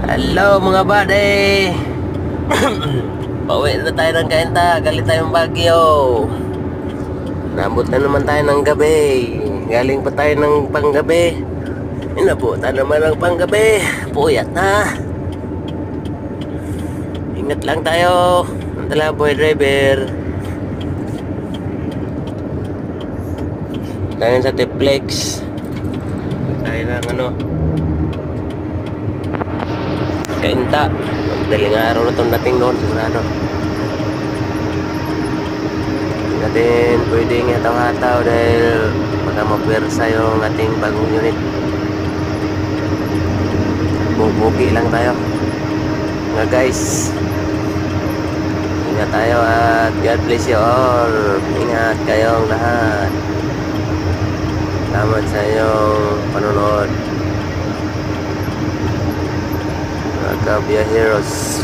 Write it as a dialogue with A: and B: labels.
A: Hello mga buddy. Pauwi na tayo ng Cainta. Galing tayong Baguio. Nabot na naman tayo ng gabi. Galing pa tayo ng panggabi. Inabutan naman ng panggabi. Puyat na. Ingat lang tayo. Antala boy driver. Tayo sa T-Flex. Tayo ng Cainta. Daling araw na itong dating doon, sigurado. Hindi natin pwedeng hataw-hataw dahil baka mapwersa yung ating bagong unit. Bubugi lang tayo. Nga guys, ingat tayo at God bless you all. Ingat kayong lahat. Salamat sa inyong panonood. Kabia Heroes.